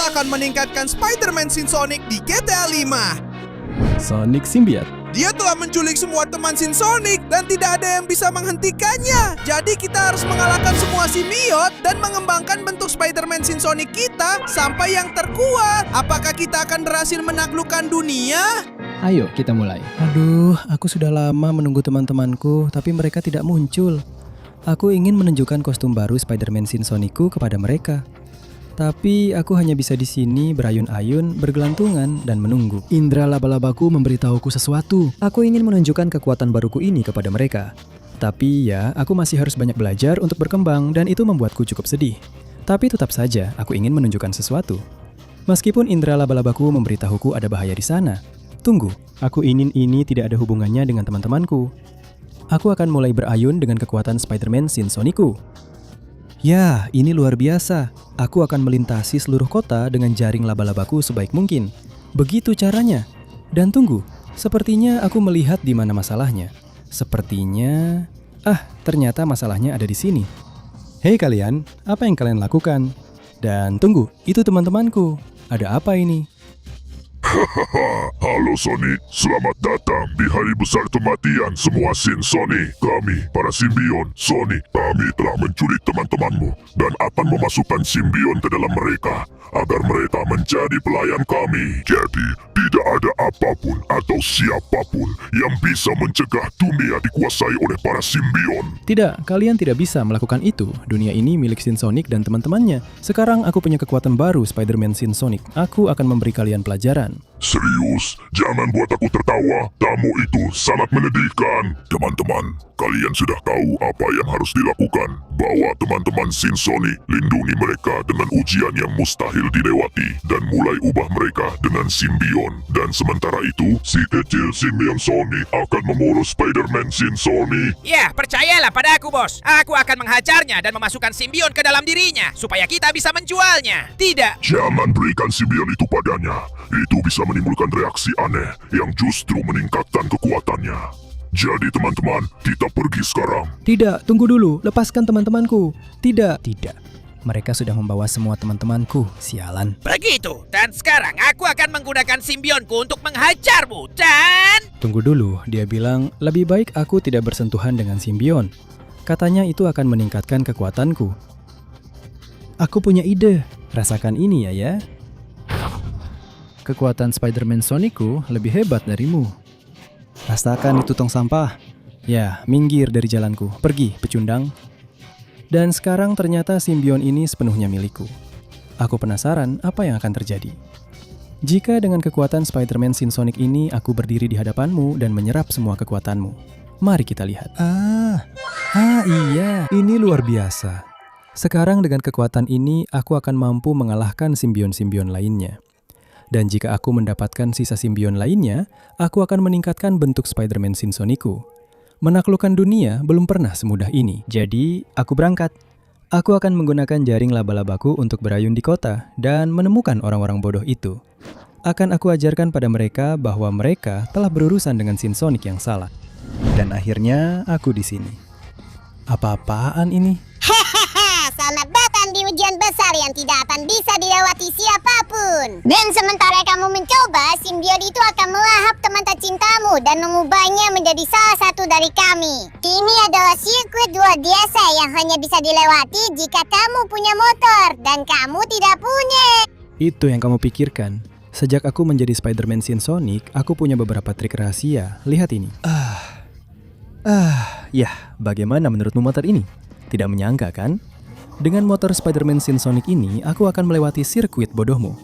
kita akan meningkatkan Spider-Man Sin Sonic di GTA 5. Sonic Symbiote. Dia telah menculik semua teman Sin Sonic dan tidak ada yang bisa menghentikannya. Jadi kita harus mengalahkan semua simbiot dan mengembangkan bentuk Spider-Man Sin Sonic kita sampai yang terkuat. Apakah kita akan berhasil menaklukkan dunia? Ayo kita mulai. Aduh, aku sudah lama menunggu teman-temanku, tapi mereka tidak muncul. Aku ingin menunjukkan kostum baru Spider-Man Sin Sonicku kepada mereka. Tapi aku hanya bisa di sini berayun-ayun, bergelantungan, dan menunggu. Indra laba-labaku memberitahuku sesuatu. Aku ingin menunjukkan kekuatan baruku ini kepada mereka. Tapi ya, aku masih harus banyak belajar untuk berkembang dan itu membuatku cukup sedih. Tapi tetap saja, aku ingin menunjukkan sesuatu. Meskipun indra laba-labaku memberitahuku ada bahaya di sana. Tunggu, aku ingin ini tidak ada hubungannya dengan teman-temanku. Aku akan mulai berayun dengan kekuatan Spider-Man Sin Sonicku. Ya, ini luar biasa. Aku akan melintasi seluruh kota dengan jaring laba-labaku sebaik mungkin. Begitu caranya. Dan tunggu, sepertinya aku melihat di mana masalahnya. Sepertinya... ternyata masalahnya ada di sini. Hei kalian, apa yang kalian lakukan? Dan tunggu, itu teman-temanku. Ada apa ini? Halo Sonic, selamat datang di hari besar kematian semua Sin Sonic. Kami, para simbion Sonic, kami telah menculik teman-temanmu dan akan memasukkan simbion ke dalam mereka agar mereka menjadi pelayan kami. Jadi, tidak ada apapun atau siapapun yang bisa mencegah dunia dikuasai oleh para simbion. Tidak, kalian tidak bisa melakukan itu. Dunia ini milik Sin Sonic dan teman-temannya. Sekarang aku punya kekuatan baru Spider-Man Sin Sonic. Aku akan memberi kalian pelajaran. Serius, jangan buat aku tertawa. Kamu itu sangat menyedihkan. Teman-teman, kalian sudah tahu apa yang harus dilakukan. Bawa teman-teman Sin Sonic, lindungi mereka dengan ujian yang mustahil dilewati, dan mulai ubah mereka dengan simbion. Dan sementara itu, si kecil simbion Sonic akan mengurus Spider-Man Sin Sonic. Ya, percayalah pada aku, bos. Aku akan menghajarnya dan memasukkan simbion ke dalam dirinya, supaya kita bisa menjualnya. Tidak. Jangan berikan simbion itu padanya. Itu bisa menimbulkan reaksi aneh yang justru meningkatkan kekuatannya. Jadi teman-teman, kita pergi sekarang. Tidak, tunggu dulu. Lepaskan teman-temanku. Tidak. Mereka sudah membawa semua teman-temanku. Sialan. Begitu. Dan sekarang aku akan menggunakan simbionku untuk menghajarmu. Dan... Tunggu dulu. Dia bilang, lebih baik aku tidak bersentuhan dengan simbion. Katanya itu akan meningkatkan kekuatanku. Aku punya ide. Rasakan ini ya. Kekuatan Spider-Man Sonicku lebih hebat darimu. Rasakan itu tong sampah. Ya, minggir dari jalanku. Pergi, pecundang. Dan sekarang ternyata simbion ini sepenuhnya milikku. Aku penasaran apa yang akan terjadi. Jika dengan kekuatan Spider-Man Sin Sonic ini aku berdiri di hadapanmu dan menyerap semua kekuatanmu. Mari kita lihat. Iya, ini luar biasa. Sekarang dengan kekuatan ini aku akan mampu mengalahkan simbion-simbion lainnya. Dan jika aku mendapatkan sisa simbion lainnya, aku akan meningkatkan bentuk Spider-Man Sin Sonicku. Menaklukkan dunia belum pernah semudah ini. Jadi, aku berangkat. Aku akan menggunakan jaring laba-labaku untuk berayun di kota dan menemukan orang-orang bodoh itu. Akan aku ajarkan pada mereka bahwa mereka telah berurusan dengan Sin Sonic yang salah. Dan akhirnya aku di sini. Apa-apaan ini? Selamat datang di ujian besar yang tidak akan bisa dilewati siapapun. Dan sementara kamu mencoba, simbion itu akan melahap teman tercintamu dan mengubahnya menjadi salah satu dari kami. Ini adalah sirkuit luar biasa yang hanya bisa dilewati jika kamu punya motor dan kamu tidak punya. Itu yang kamu pikirkan. Sejak aku menjadi Spider-Man Sin Sonic, aku punya beberapa trik rahasia. Lihat ini. Bagaimana menurutmu motor ini? Tidak menyangka kan? Dengan motor Spider-Man Sin Sonic ini, aku akan melewati sirkuit bodohmu.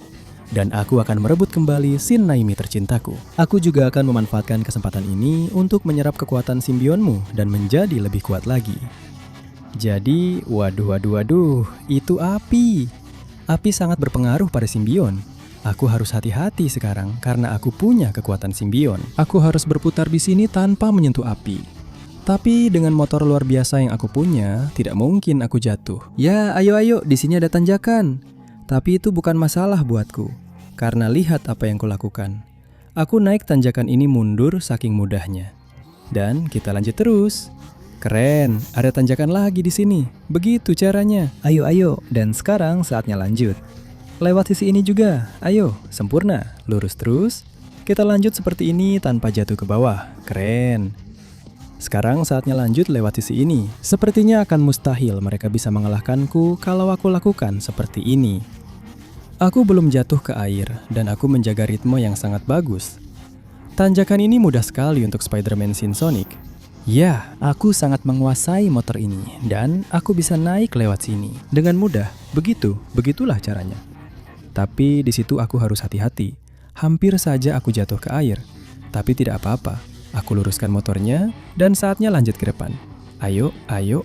Dan aku akan merebut kembali Sin Naimi tercintaku. Aku juga akan memanfaatkan kesempatan ini untuk menyerap kekuatan simbionmu dan menjadi lebih kuat lagi. Jadi, waduh, itu api. Api sangat berpengaruh pada simbion. Aku harus hati-hati sekarang karena aku punya kekuatan simbion. Aku harus berputar di sini tanpa menyentuh api. Tapi dengan motor luar biasa yang aku punya, tidak mungkin aku jatuh. Ya, ayo, di sini ada tanjakan. Tapi itu bukan masalah buatku, karena lihat apa yang kulakukan. Aku naik tanjakan ini mundur saking mudahnya. Dan kita lanjut terus. Keren, ada tanjakan lagi di sini. Begitu caranya. Ayo, dan sekarang saatnya lanjut. Lewat sisi ini juga. Ayo, sempurna. Lurus terus. Kita lanjut seperti ini tanpa jatuh ke bawah. Keren. Sekarang saatnya lanjut lewat sisi ini. Sepertinya akan mustahil mereka bisa mengalahkanku kalau aku lakukan seperti ini. Aku belum jatuh ke air dan aku menjaga ritme yang sangat bagus. Tanjakan ini mudah sekali untuk Spider-Man Sin Sonic. Ya, aku sangat menguasai motor ini dan aku bisa naik lewat sini dengan mudah. Begitulah caranya. Tapi di situ aku harus hati-hati. Hampir saja aku jatuh ke air. Tapi tidak apa-apa. Aku luruskan motornya dan saatnya lanjut ke depan. Ayo,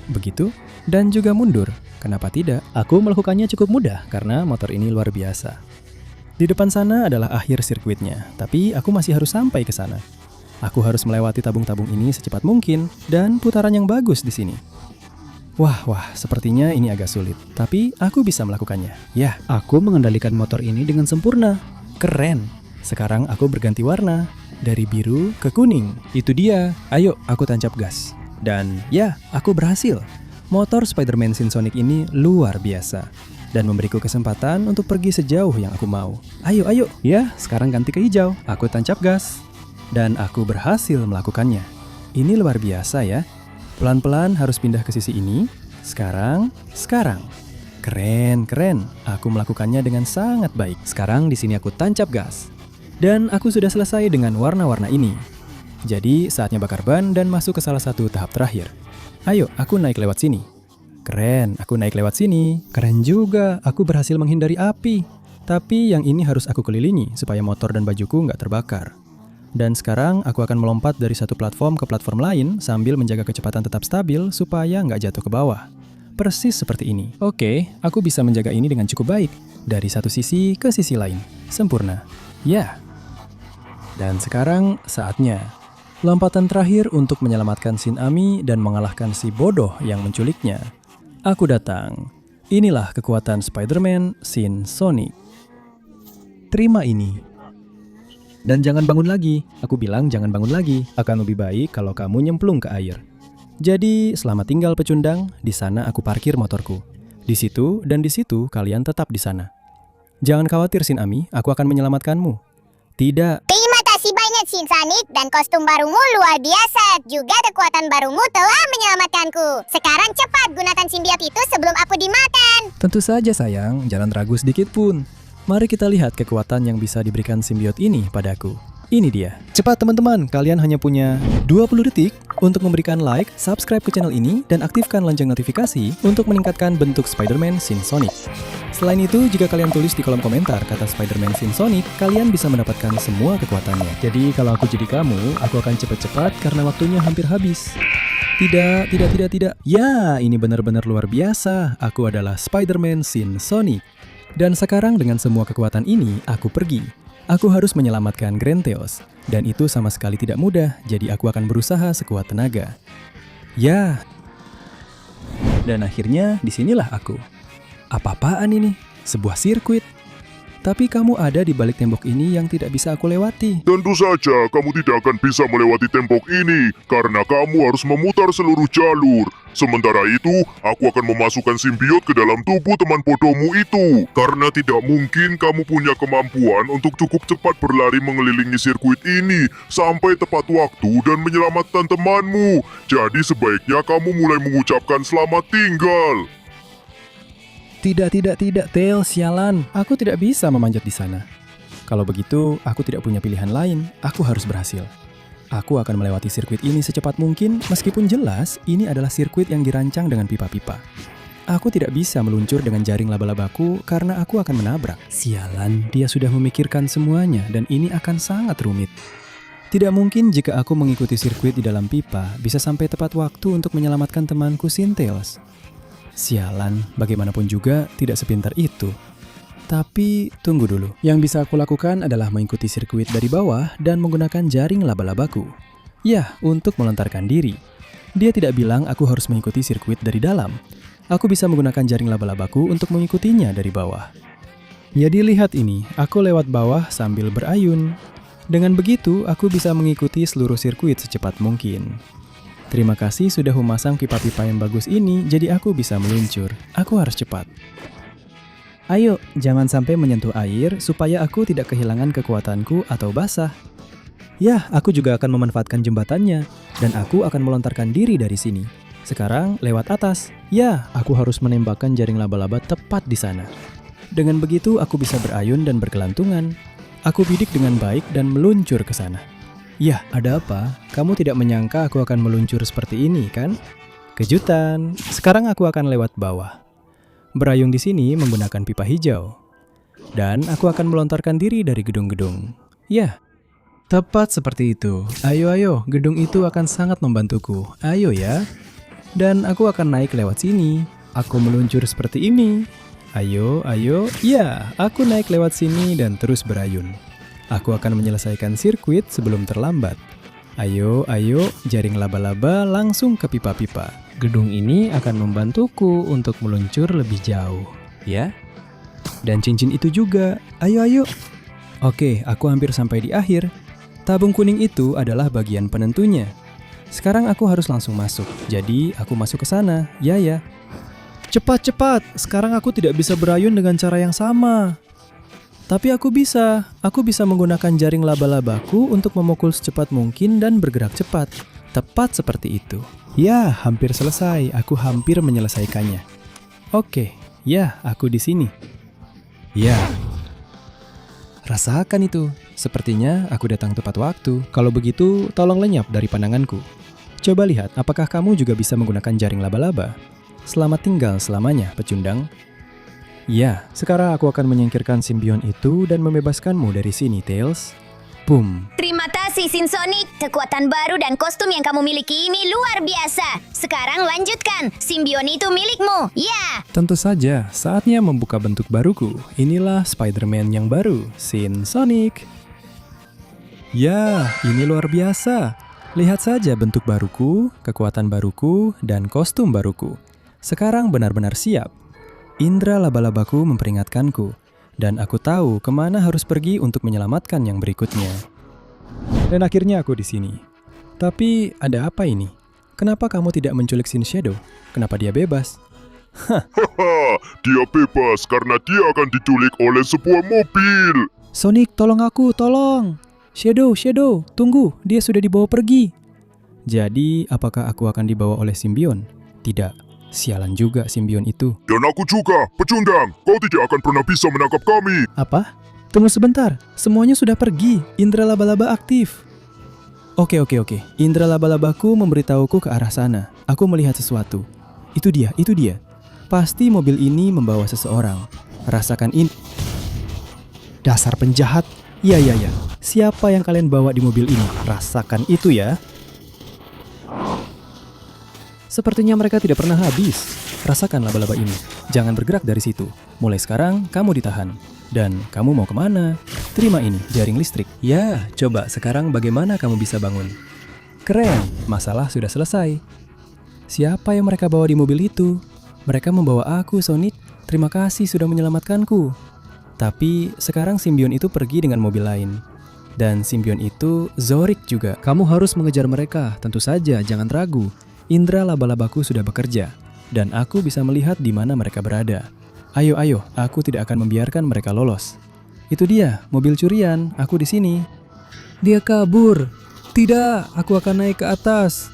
begitu. Dan juga mundur. Kenapa tidak? Aku melakukannya cukup mudah karena motor ini luar biasa. Di depan sana adalah akhir sirkuitnya, tapi aku masih harus sampai ke sana. Aku harus melewati tabung-tabung ini secepat mungkin dan putaran yang bagus di sini. Wah, sepertinya ini agak sulit, tapi aku bisa melakukannya. Ya, aku mengendalikan motor ini dengan sempurna. Keren. Sekarang aku berganti warna dari biru ke kuning. Itu dia. Ayo, aku tancap gas. Dan ya, aku berhasil. Motor Spider-Man Sin Sonic ini luar biasa dan memberiku kesempatan untuk pergi sejauh yang aku mau. Ayo. Ya, sekarang ganti ke hijau. Aku tancap gas. Dan aku berhasil melakukannya. Ini luar biasa ya. Pelan-pelan harus pindah ke sisi ini. Sekarang. Keren. Aku melakukannya dengan sangat baik. Sekarang di sini aku tancap gas. Dan aku sudah selesai dengan warna-warna ini. Jadi saatnya bakar ban dan masuk ke salah satu tahap terakhir. Ayo, aku naik lewat sini. Keren, aku naik lewat sini. Keren juga, aku berhasil menghindari api. Tapi yang ini harus aku kelilingi supaya motor dan bajuku nggak terbakar. Dan sekarang aku akan melompat dari satu platform ke platform lain sambil menjaga kecepatan tetap stabil supaya nggak jatuh ke bawah. Persis seperti ini. Oke, aku bisa menjaga ini dengan cukup baik. Dari satu sisi ke sisi lain. Sempurna. Ya. Dan sekarang saatnya. Lompatan terakhir untuk menyelamatkan Shin Ami dan mengalahkan si bodoh yang menculiknya. Aku datang. Inilah kekuatan Spider-Man Sin Sonic. Terima ini. Dan jangan bangun lagi. Aku bilang jangan bangun lagi. Akan lebih baik kalau kamu nyemplung ke air. Jadi, selamat tinggal pecundang. Di sana aku parkir motorku. Di situ dan di situ kalian tetap di sana. Jangan khawatir Shin Ami, aku akan menyelamatkanmu. Tidak. Terima kasih banyak Shin Sonic dan kostum barumu luar biasa. Juga kekuatan barumu telah menyelamatkanku. Sekarang cepat gunakan simbiot itu sebelum aku dimakan. Tentu saja sayang, jangan ragu sedikit pun. Mari kita lihat kekuatan yang bisa diberikan simbiot ini padaku. Ini dia. Cepat teman-teman, kalian hanya punya 20 detik untuk memberikan like, subscribe ke channel ini, dan aktifkan lonceng notifikasi untuk meningkatkan bentuk Spider-Man Sin Sonic. Selain itu, jika kalian tulis di kolom komentar kata Spider-Man Sin Sonic, kalian bisa mendapatkan semua kekuatannya. Jadi kalau aku jadi kamu, aku akan cepat-cepat karena waktunya hampir habis. Tidak. Ya, ini benar-benar luar biasa. Aku adalah Spider-Man Sin Sonic. Dan sekarang dengan semua kekuatan ini, aku pergi. Aku harus menyelamatkan Granteos, dan itu sama sekali tidak mudah, jadi aku akan berusaha sekuat tenaga. Ya. Dan akhirnya disinilah aku. Apa-apaan ini? Sebuah sirkuit. Tapi kamu ada di balik tembok ini yang tidak bisa aku lewati. Tentu saja kamu tidak akan bisa melewati tembok ini karena kamu harus memutar seluruh jalur. Sementara itu, aku akan memasukkan simbiot ke dalam tubuh teman bodohmu itu. Karena tidak mungkin kamu punya kemampuan untuk cukup cepat berlari mengelilingi sirkuit ini sampai tepat waktu dan menyelamatkan temanmu. Jadi sebaiknya kamu mulai mengucapkan selamat tinggal. Tidak, Tail, sialan. Aku tidak bisa memanjat di sana. Kalau begitu, aku tidak punya pilihan lain. Aku harus berhasil. Aku akan melewati sirkuit ini secepat mungkin, meskipun jelas ini adalah sirkuit yang dirancang dengan pipa-pipa. Aku tidak bisa meluncur dengan jaring laba-labaku karena aku akan menabrak. Sialan, dia sudah memikirkan semuanya dan ini akan sangat rumit. Tidak mungkin jika aku mengikuti sirkuit di dalam pipa bisa sampai tepat waktu untuk menyelamatkan temanku Sintails. Sialan, bagaimanapun juga tidak sepintar itu. Tapi, tunggu dulu. Yang bisa aku lakukan adalah mengikuti sirkuit dari bawah dan menggunakan jaring laba-labaku. Ya, untuk melontarkan diri. Dia tidak bilang aku harus mengikuti sirkuit dari dalam. Aku bisa menggunakan jaring laba-labaku untuk mengikutinya dari bawah. Jadi lihat ini, aku lewat bawah sambil berayun. Dengan begitu, aku bisa mengikuti seluruh sirkuit secepat mungkin. Terima kasih sudah memasang pipa-pipa yang bagus ini, jadi aku bisa meluncur. Aku harus cepat. Ayo, jangan sampai menyentuh air supaya aku tidak kehilangan kekuatanku atau basah. Ya, aku juga akan memanfaatkan jembatannya, dan aku akan melontarkan diri dari sini. Sekarang lewat atas. Ya, aku harus menembakkan jaring laba-laba tepat di sana. Dengan begitu, aku bisa berayun dan bergelantungan. Aku bidik dengan baik dan meluncur ke sana. Yah, ada apa? Kamu tidak menyangka aku akan meluncur seperti ini, kan? Kejutan. Sekarang aku akan lewat bawah. Berayun di sini menggunakan pipa hijau. Dan aku akan melontarkan diri dari gedung-gedung. Ya, tepat seperti itu. Ayo, gedung itu akan sangat membantuku. Ayo ya. Dan aku akan naik lewat sini. Aku meluncur seperti ini. Ayo. Ya, aku naik lewat sini dan terus berayun. Aku akan menyelesaikan sirkuit sebelum terlambat. Ayo, jaring laba-laba langsung ke pipa-pipa. Gedung ini akan membantuku untuk meluncur lebih jauh. Ya? Dan cincin itu juga. Ayo. Oke, aku hampir sampai di akhir. Tabung kuning itu adalah bagian penentunya. Sekarang aku harus langsung masuk. Jadi, aku masuk ke sana. Ya. Cepat. Sekarang aku tidak bisa berayun dengan cara yang sama. Tapi aku bisa menggunakan jaring laba-labaku untuk memukul secepat mungkin dan bergerak cepat. Tepat seperti itu. Ya, hampir selesai. Aku hampir menyelesaikannya. Oke, ya, aku di sini. Ya. Rasakan itu. Sepertinya aku datang tepat waktu. Kalau begitu, tolong lenyap dari pandanganku. Coba lihat, apakah kamu juga bisa menggunakan jaring laba-laba? Selamat tinggal selamanya, pecundang. Ya, sekarang aku akan menyingkirkan simbion itu dan membebaskanmu dari sini, Tails. Boom. Terima kasih, Sinsonic. Kekuatan baru dan kostum yang kamu miliki ini luar biasa. Sekarang lanjutkan. Simbion itu milikmu. Ya. Tentu saja, saatnya membuka bentuk baruku. Inilah Spider-Man yang baru, Sinsonic. Ya, ini luar biasa. Lihat saja bentuk baruku, kekuatan baruku, dan kostum baruku. Sekarang benar-benar siap. Indra laba-labaku memperingatkanku. Dan aku tahu kemana harus pergi untuk menyelamatkan yang berikutnya. Dan akhirnya aku di sini. Tapi ada apa ini? Kenapa kamu tidak menculik Sin Shadow? Kenapa dia bebas? Haha, dia bebas karena dia akan diculik oleh sebuah mobil. Sonic, tolong aku, tolong! Shadow, tunggu, dia sudah dibawa pergi. Jadi, apakah aku akan dibawa oleh simbion? Tidak. Sialan juga simbion itu. Dan aku juga, pecundang. Kau tidak akan pernah bisa menangkap kami. Apa? Tunggu sebentar. Semuanya sudah pergi. Indra laba-laba aktif. Oke. Indra laba-labaku memberitahuku ke arah sana. Aku melihat sesuatu. Itu dia. Pasti mobil ini membawa seseorang. Rasakan ini. Dasar penjahat. Ya. Siapa yang kalian bawa di mobil ini? Rasakan itu ya. Sepertinya mereka tidak pernah habis. Rasakan laba-laba ini. Jangan bergerak dari situ. Mulai sekarang, kamu ditahan. Dan kamu mau kemana? Terima ini, jaring listrik. Ya, coba sekarang bagaimana kamu bisa bangun? Keren, masalah sudah selesai. Siapa yang mereka bawa di mobil itu? Mereka membawa aku, Sonic. Terima kasih sudah menyelamatkanku. Tapi sekarang simbion itu pergi dengan mobil lain. Dan simbion itu Zorik juga. Kamu harus mengejar mereka, tentu saja, jangan ragu. Indra laba-labaku sudah bekerja, dan aku bisa melihat di mana mereka berada. Ayo, aku tidak akan membiarkan mereka lolos. Itu dia, mobil curian, aku di sini. Dia kabur. Tidak, aku akan naik ke atas.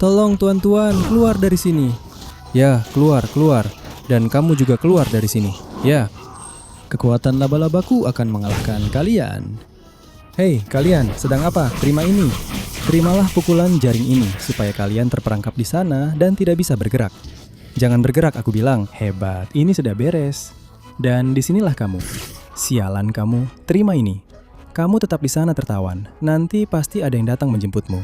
Tolong tuan-tuan, keluar dari sini. Ya, keluar. Dan kamu juga keluar dari sini. Ya, kekuatan laba-labaku akan mengalahkan kalian. Hei, kalian, sedang apa? Terima ini. Terimalah pukulan jaring ini supaya kalian terperangkap di sana dan tidak bisa bergerak. Jangan bergerak, aku bilang. Hebat, ini sudah beres. Dan disinilah kamu. Sialan kamu, terima ini. Kamu tetap di sana tertawan. Nanti pasti ada yang datang menjemputmu.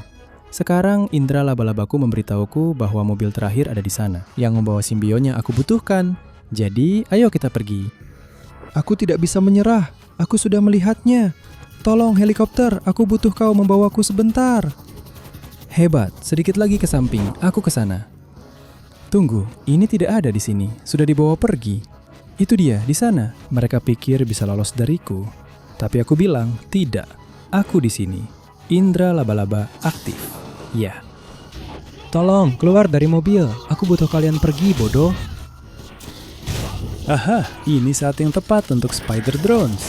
Sekarang Indra laba-labaku memberitahuku bahwa mobil terakhir ada di sana, yang membawa simbion yang aku butuhkan. Jadi, ayo kita pergi. Aku tidak bisa menyerah. Aku sudah melihatnya. Tolong helikopter, aku butuh kau membawaku sebentar. Hebat, sedikit lagi ke samping, aku ke sana. Tunggu, ini tidak ada di sini, sudah dibawa pergi. Itu dia, di sana. Mereka pikir bisa lolos dariku. Tapi aku bilang, tidak. Aku di sini. Indra laba-laba aktif. Ya. Tolong, keluar dari mobil. Aku butuh kalian pergi, bodoh. Aha, ini saat yang tepat untuk Spider Drones.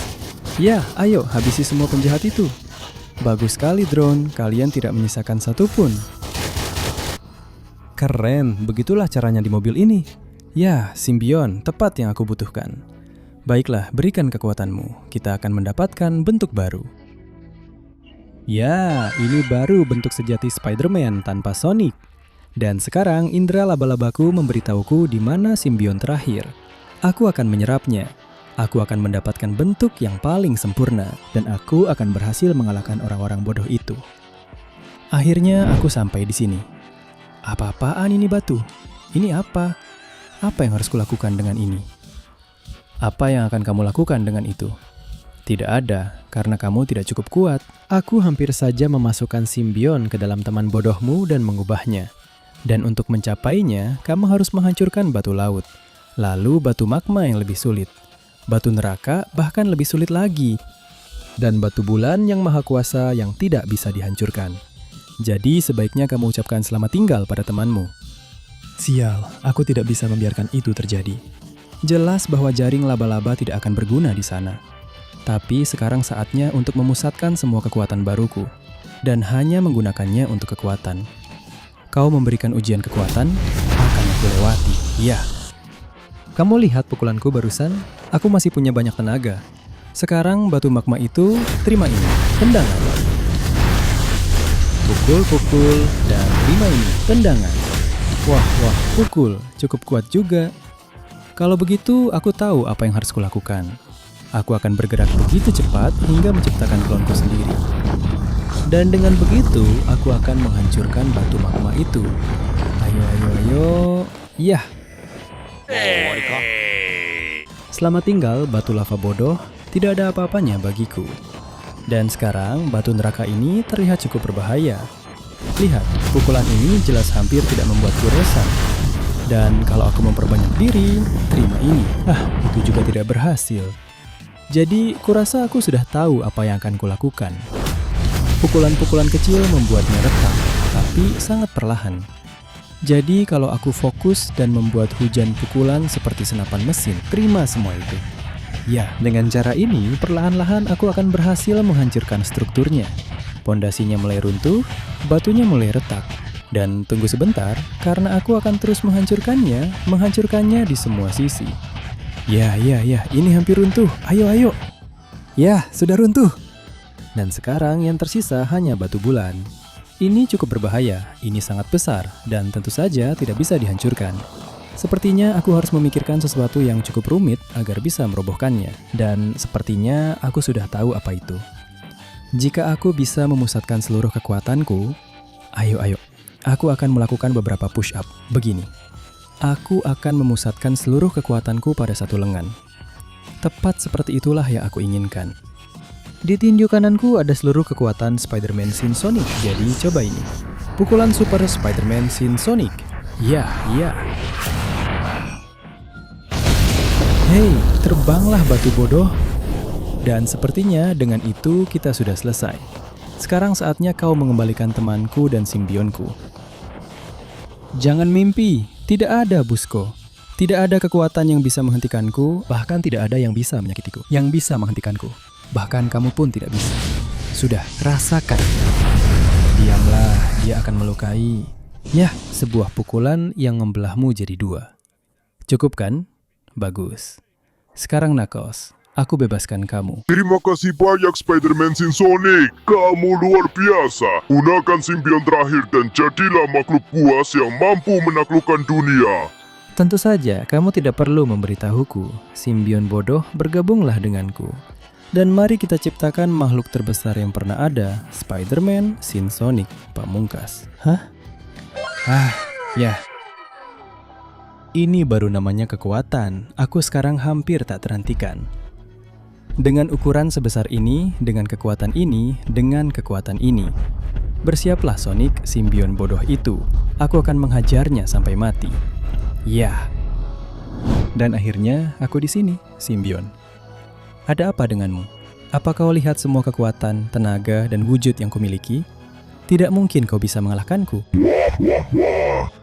Ya, ayo habisi semua penjahat itu. Bagus sekali drone, kalian tidak menyisakan satupun. Keren, begitulah caranya di mobil ini. Ya, Simbion, tepat yang aku butuhkan. Baiklah, berikan kekuatanmu. Kita akan mendapatkan bentuk baru. Ya, ini baru bentuk sejati Spider-Man tanpa Sonic. Dan sekarang indera laba-labaku memberitahuku di mana Simbion terakhir. Aku akan menyerapnya. Aku akan mendapatkan bentuk yang paling sempurna. Dan aku akan berhasil mengalahkan orang-orang bodoh itu. Akhirnya aku sampai di sini. Apa-apaan ini batu? Ini apa? Apa yang harus kulakukan dengan ini? Apa yang akan kamu lakukan dengan itu? Tidak ada, karena kamu tidak cukup kuat. Aku hampir saja memasukkan Simbion ke dalam teman bodohmu dan mengubahnya. Dan untuk mencapainya, kamu harus menghancurkan batu laut. Lalu batu magma yang lebih sulit. Batu neraka bahkan lebih sulit lagi. Dan batu bulan yang maha kuasa yang tidak bisa dihancurkan. Jadi sebaiknya kamu ucapkan selamat tinggal pada temanmu. Sial, aku tidak bisa membiarkan itu terjadi. Jelas bahwa jaring laba-laba tidak akan berguna di sana. Tapi sekarang saatnya untuk memusatkan semua kekuatan baruku. Dan hanya menggunakannya untuk kekuatan. Kau memberikan ujian kekuatan, akan aku lewati. Ya. Kamu lihat pukulanku barusan? Aku masih punya banyak tenaga. Sekarang batu magma itu, terima ini, tendangan. Pukul, dan terima ini, tendangan. Wah, pukul, cukup kuat juga. Kalau begitu, aku tahu apa yang harus kulakukan. Aku akan bergerak begitu cepat hingga menciptakan klonku sendiri. Dan dengan begitu, aku akan menghancurkan batu magma itu. Ayo. Yah. Selamat tinggal, batu lava bodoh. Tidak ada apa-apanya bagiku. Dan sekarang, batu neraka ini terlihat cukup berbahaya. Lihat, pukulan ini jelas hampir tidak membuatku resah. Dan kalau aku memperbanyak diri, terima ini. Itu juga tidak berhasil. Jadi, kurasa aku sudah tahu apa yang akan kulakukan. Pukulan-pukulan kecil membuatnya retak, tapi sangat perlahan. Jadi, kalau aku fokus dan membuat hujan pukulan seperti senapan mesin, terima semua itu. Ya, dengan cara ini, perlahan-lahan aku akan berhasil menghancurkan strukturnya. Pondasinya mulai runtuh, batunya mulai retak. Dan tunggu sebentar, karena aku akan terus menghancurkannya di semua sisi. Ya, ini hampir runtuh. Ayo. Ya, sudah runtuh. Dan sekarang yang tersisa hanya batu bulan. Ini cukup berbahaya, ini sangat besar, dan tentu saja tidak bisa dihancurkan. Sepertinya aku harus memikirkan sesuatu yang cukup rumit agar bisa merobohkannya. Dan sepertinya aku sudah tahu apa itu. Jika aku bisa memusatkan seluruh kekuatanku, ayo. Aku akan melakukan beberapa push-up. Begini. Aku akan memusatkan seluruh kekuatanku pada satu lengan. Tepat seperti itulah yang aku inginkan. Di tinju kananku ada seluruh kekuatan Spider-Man Sin Sonic. Jadi coba ini. Pukulan Super Spider-Man Sin Sonic. Ya. Hei, terbanglah batu bodoh. Dan sepertinya dengan itu kita sudah selesai. Sekarang saatnya kau mengembalikan temanku dan simbionku. Jangan mimpi, tidak ada Busko. Tidak ada kekuatan yang bisa menghentikanku, bahkan tidak ada yang bisa menyakitiku. Yang bisa menghentikanku, bahkan kamu pun tidak bisa. Sudah, rasakan. Diamlah, dia akan melukai. Yah, sebuah pukulan yang membelahmu jadi dua. Cukup kan? Bagus. Sekarang Knuckles, aku bebaskan kamu. Terima kasih banyak Spider-Man Sin Sonic. Kamu luar biasa. Gunakan simbion terakhir dan jadilah makhluk buas yang mampu menaklukkan dunia. Tentu saja, kamu tidak perlu memberitahuku. Simbion bodoh, bergabunglah denganku. Dan mari kita ciptakan makhluk terbesar yang pernah ada, Spider-Man Sin Sonic Pamungkas. Hah? Ya. Ini baru namanya kekuatan. Aku sekarang hampir tak terhentikan. Dengan ukuran sebesar ini, dengan kekuatan ini, dengan kekuatan ini. Bersiaplah Sonic, simbion bodoh itu. Aku akan menghajarnya sampai mati. Ya. Dan akhirnya aku di sini, simbion. Ada apa denganmu? Apa kau lihat semua kekuatan, tenaga, dan wujud yang kumiliki? Tidak mungkin kau bisa mengalahkanku.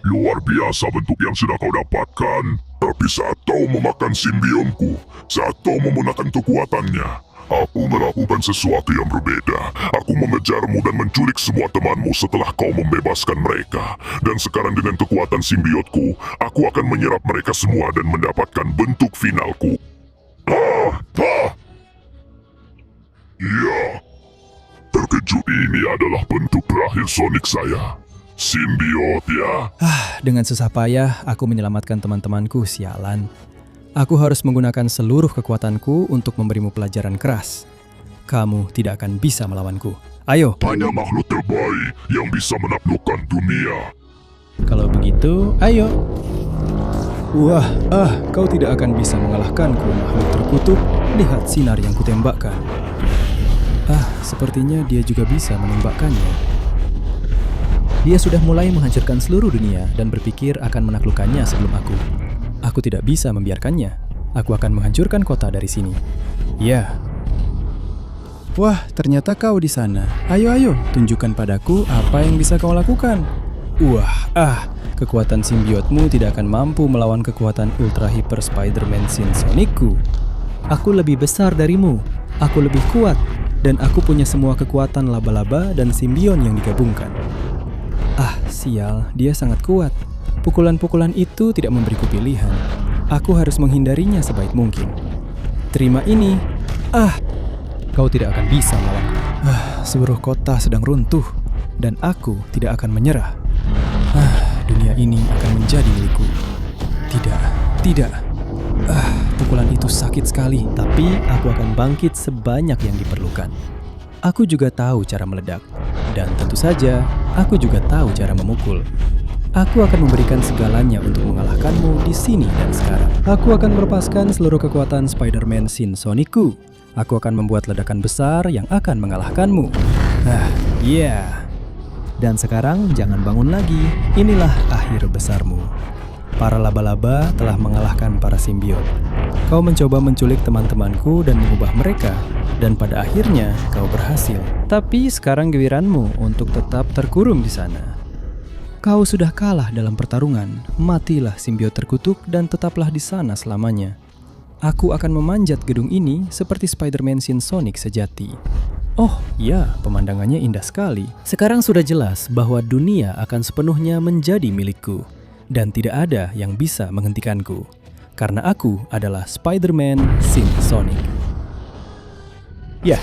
Luar biasa bentuk yang sudah kau dapatkan. Tapi saat kau memakan simbionku, saat kau menggunakan kekuatannya, aku melakukan sesuatu yang berbeda. Aku mengejarmu dan menculik semua temanmu setelah kau membebaskan mereka. Dan sekarang dengan kekuatan simbiotku, aku akan menyerap mereka semua dan mendapatkan bentuk finalku. Ya, terkejut, ini adalah bentuk terakhir Sonic saya. Simbiot ya. Dengan susah payah, aku menyelamatkan teman-temanku, sialan. Aku harus menggunakan seluruh kekuatanku untuk memberimu pelajaran keras. Kamu tidak akan bisa melawanku. Ayo, Hanya makhluk terbaik yang bisa menaklukkan dunia. kalau begitu, ayo. Wah, kau tidak akan bisa mengalahkanku, makhluk terkutuk. Lihat sinar yang kutembakkan. Sepertinya dia juga bisa menembakkannya. Dia sudah mulai menghancurkan seluruh dunia dan berpikir akan menaklukkannya sebelum aku. Aku tidak bisa membiarkannya. Aku akan menghancurkan kota dari sini. Ya. Wah, ternyata kau di sana. Ayo, tunjukkan padaku apa yang bisa kau lakukan. Wah, kekuatan simbiotmu tidak akan mampu melawan kekuatan Ultra Hyper Spider-Man Sinsonicku. Aku lebih besar darimu. Aku lebih kuat. Dan aku punya semua kekuatan laba-laba dan simbion yang digabungkan. Sial, dia sangat kuat. Pukulan-pukulan itu tidak memberiku pilihan. Aku harus menghindarinya sebaik mungkin. Terima ini. Kau tidak akan bisa melawanku. Seluruh kota sedang runtuh. Dan aku tidak akan menyerah. Dunia ini akan menjadi milikku. Tidak. Pukulan itu sakit sekali. Tapi aku akan bangkit sebanyak yang diperlukan. Aku juga tahu cara meledak. Dan tentu saja, aku juga tahu cara memukul. Aku akan memberikan segalanya untuk mengalahkanmu di sini dan sekarang. Aku akan melepaskan seluruh kekuatan Spider-Man Sinsonicku. Aku akan membuat ledakan besar yang akan mengalahkanmu. Dan sekarang jangan bangun lagi. Inilah akhir besarmu. Para laba-laba telah mengalahkan para simbiot. Kau mencoba menculik teman-temanku dan mengubah mereka. Dan pada akhirnya kau berhasil. Tapi sekarang giliranmu untuk tetap terkurung di sana. Kau sudah kalah dalam pertarungan. Matilah simbiot terkutuk dan tetaplah di sana selamanya. Aku akan memanjat gedung ini seperti Spider-Man Sinsonic sejati. Oh ya, pemandangannya indah sekali. Sekarang sudah jelas bahwa dunia akan sepenuhnya menjadi milikku. Dan tidak ada yang bisa menghentikanku. Karena aku adalah Spider-Man Sinsonic. Ya,